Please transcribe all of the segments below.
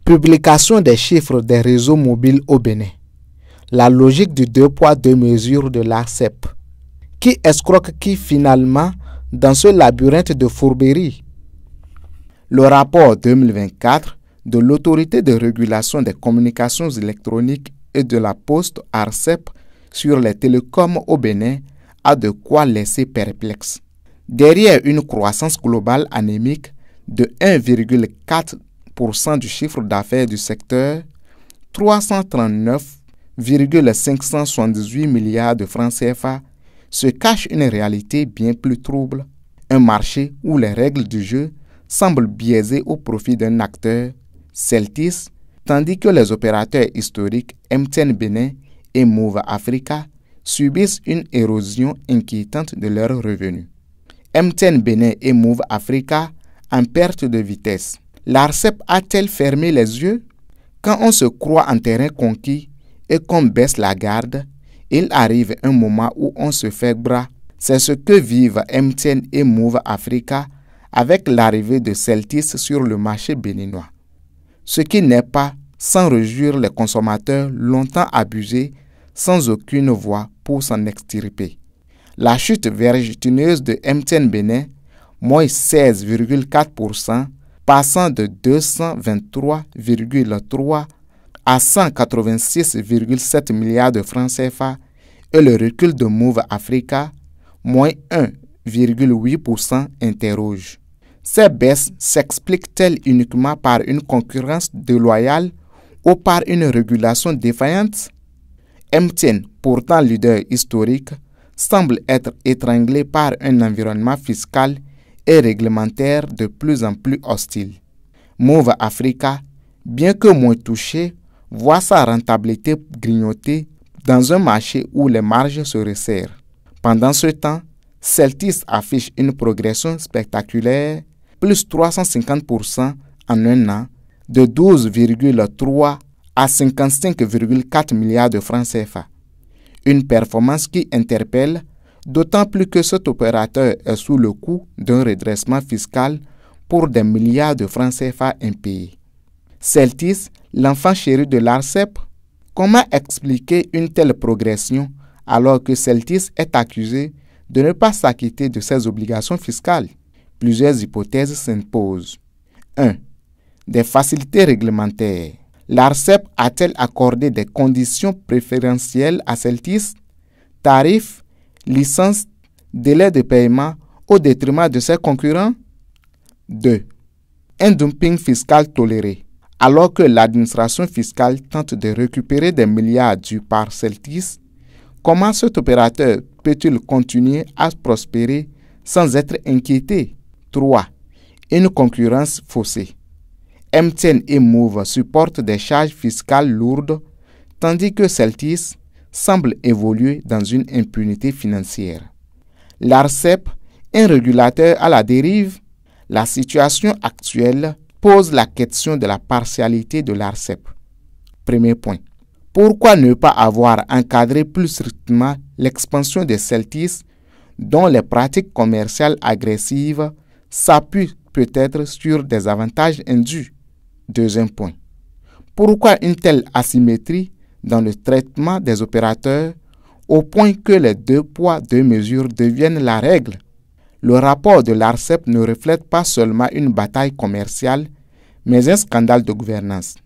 Publication des chiffres des réseaux mobiles au Bénin. La logique du 2 poids 2 mesures de l'ARCEP. Qui escroque qui finalement dans ce labyrinthe de fourberie? Le rapport 2024 de l'Autorité de régulation des communications électroniques et de la poste ARCEP sur les télécoms au Bénin a de quoi laisser perplexe. Derrière une croissance globale anémique de 1,4% du chiffre d'affaires du secteur, 339,578 milliards de francs CFA, se cache une réalité bien plus trouble, un marché où les règles du jeu semblent biaisées au profit d'un acteur, Celtis, tandis que les opérateurs historiques MTN Bénin et Move Africa subissent une érosion inquiétante de leurs revenus. MTN Bénin et Move Africa en perte de vitesse. L'ARCEP a-t-elle fermé les yeux? Quand on se croit en terrain conquis et qu'on baisse la garde, il arrive un moment où on se fait bras. C'est ce que vivent MTN et Move Africa avec l'arrivée de Celtis sur le marché béninois. Ce qui n'est pas sans réjouir les consommateurs longtemps abusés sans aucune voix pour s'en extirper. La chute vertigineuse de MTN Bénin, moins 16,4%, passant de 223,3 à 186,7 milliards de francs CFA, et le recul de Move Africa, moins 1,8%, interroge. Ces baisses s'expliquent-elles uniquement par une concurrence déloyale ou par une régulation défaillante? MTN, pourtant leader historique, semble être étranglé par un environnement fiscal et réglementaire de plus en plus hostile. Move Africa, bien que moins touché, voit sa rentabilité grignotée dans un marché où les marges se resserrent. Pendant ce temps, Celtis affiche une progression spectaculaire, plus 350% en un an, de 12,3 à 55,4 milliards de francs CFA. Une performance qui interpelle, d'autant plus que cet opérateur est sous le coup d'un redressement fiscal pour des milliards de francs CFA impayés. Celtis, l'enfant chéri de l'ARCEP, comment expliquer une telle progression alors que Celtis est accusé de ne pas s'acquitter de ses obligations fiscales? Plusieurs hypothèses s'imposent. 1. Des facilités réglementaires. L'ARCEP a-t-elle accordé des conditions préférentielles à Celtis, tarifs, licences, délais de paiement au détriment de ses concurrents? 2. Un dumping fiscal toléré. Alors que l'administration fiscale tente de récupérer des milliards dus par Celtis, comment cet opérateur peut-il continuer à prospérer sans être inquiété? 3. Une concurrence faussée. MTN et Move supportent des charges fiscales lourdes, tandis que Celtis semble évoluer dans une impunité financière. L'ARCEP, un régulateur à la dérive. La situation actuelle pose la question de la partialité de l'ARCEP. Premier point. Pourquoi ne pas avoir encadré plus strictement l'expansion des Celtis, dont les pratiques commerciales agressives s'appuient peut-être sur des avantages indus? Deuxième point. Pourquoi une telle asymétrie dans le traitement des opérateurs au point que les 2 poids 2 mesures deviennent la règle? Le rapport de l'ARCEP ne reflète pas seulement une bataille commerciale, mais un scandale de gouvernance.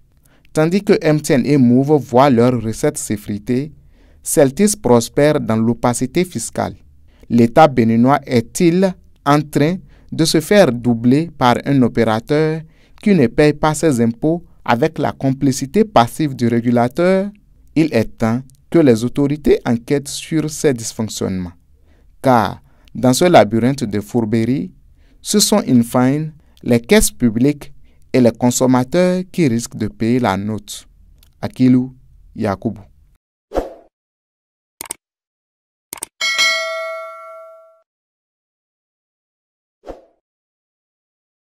Tandis que MTN et Move voient leurs recettes s'effriter, Celtis prospère dans l'opacité fiscale. L'État béninois est-il en train de se faire doubler par un opérateur qui ne paye pas ses impôts avec la complicité passive du régulateur? Il est temps que les autorités enquêtent sur ces dysfonctionnements. Car, dans ce labyrinthe de fourberie, ce sont in fine les caisses publiques et les consommateurs qui risquent de payer la note. Akilou Yakubu.